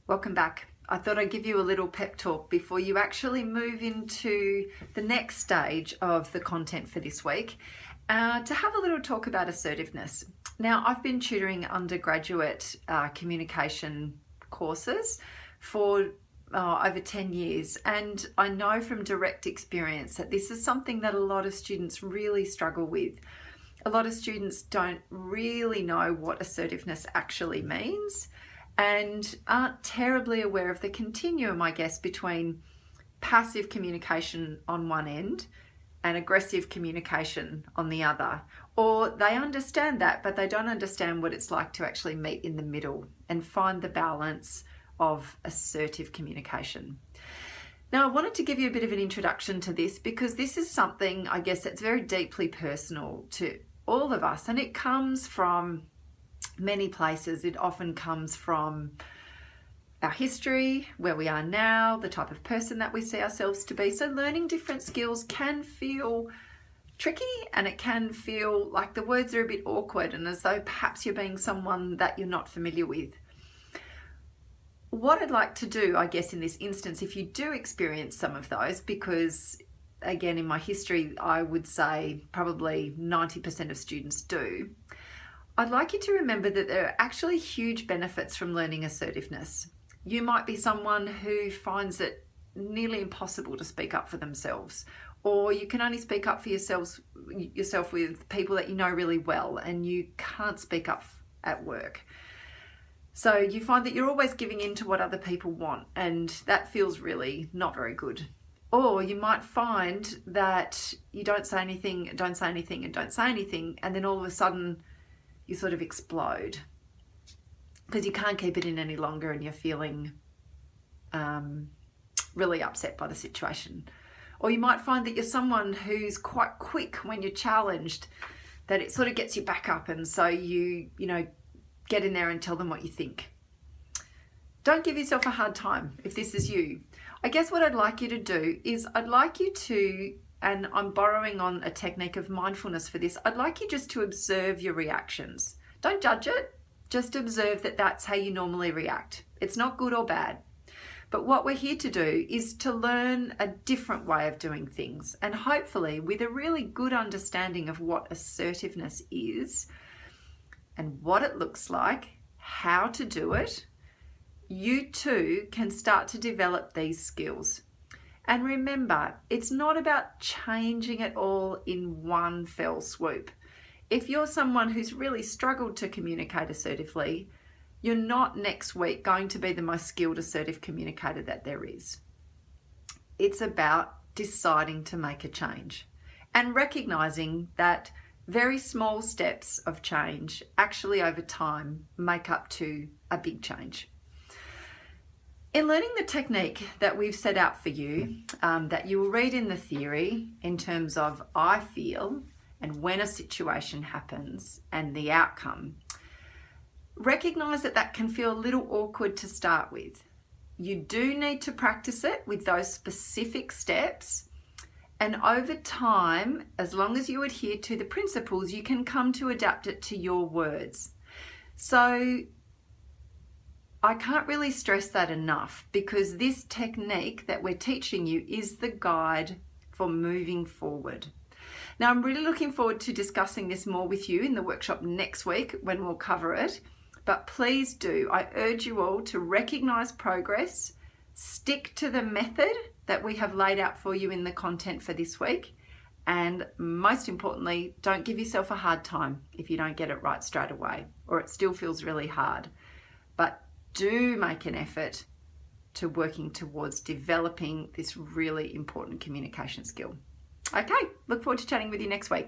Welcome back. I thought I'd give you a little pep talk before you actually move into the next stage of the content for this week, to have a little talk about assertiveness. Now, I've been tutoring undergraduate communication courses for over 10 years, and I know from direct experience that this is something that a lot of students really struggle with. A lot of students don't really know what assertiveness actually means and aren't terribly aware of the continuum, I guess, between passive communication on one end and aggressive communication on the other. Or they understand that, but they don't understand what it's like to actually meet in the middle and find the balance of assertive communication. Now, I wanted to give you a bit of an introduction to this because this is something, I guess, that's very deeply personal to all of us, and it comes from many places. It often comes from our history, where we are now, the type of person that we see ourselves to be. So learning different skills can feel tricky, and it can feel like the words are a bit awkward and as though perhaps you're being someone that you're not familiar with. What I'd like to do, I guess, in this instance, if you do experience some of those, because again, in my history, I would say probably 90% of students do, I'd like you to remember that there are actually huge benefits from learning assertiveness. You might be someone who finds it nearly impossible to speak up for themselves, or you can only speak up for yourself with people that you know really well, and you can't speak up at work. So you find that you're always giving in to what other people want, and that feels really not very good. Or you might find that you don't say anything, and don't say anything, and then all of a sudden you sort of explode because you can't keep it in any longer and you're feeling really upset by the situation. Or you might find that you're someone who's quite quick when you're challenged, that it sort of gets you back up, and so you get in there and tell them what you think. Don't give yourself a hard time if this is you. I guess what I'd like you to do is I'd like you to, and I'm borrowing on a technique of mindfulness for this, I'd like you just to observe your reactions. Don't judge it, just observe that that's how you normally react. It's not good or bad. But what we're here to do is to learn a different way of doing things, and hopefully with a really good understanding of what assertiveness is and what it looks like, how to do it, you too can start to develop these skills. And remember, it's not about changing it all in one fell swoop. If you're someone who's really struggled to communicate assertively, you're not next week going to be the most skilled assertive communicator that there is. It's about deciding to make a change and recognizing that very small steps of change actually over time make up to a big change. In learning the technique that we've set out for you, that you will read in the theory in terms of I feel and when a situation happens and the outcome, recognize that that can feel a little awkward to start with. You do need to practice it with those specific steps, and over time, as long as you adhere to the principles, you can come to adapt it to your words. So I can't really stress that enough, because this technique that we're teaching you is the guide for moving forward. Now, I'm really looking forward to discussing this more with you in the workshop next week when we'll cover it. But please do, I urge you all to recognize progress, stick to the method that we have laid out for you in the content for this week, and most importantly, don't give yourself a hard time if you don't get it right straight away, or it still feels really hard. But do make an effort to working towards developing this really important communication skill. Okay, look forward to chatting with you next week.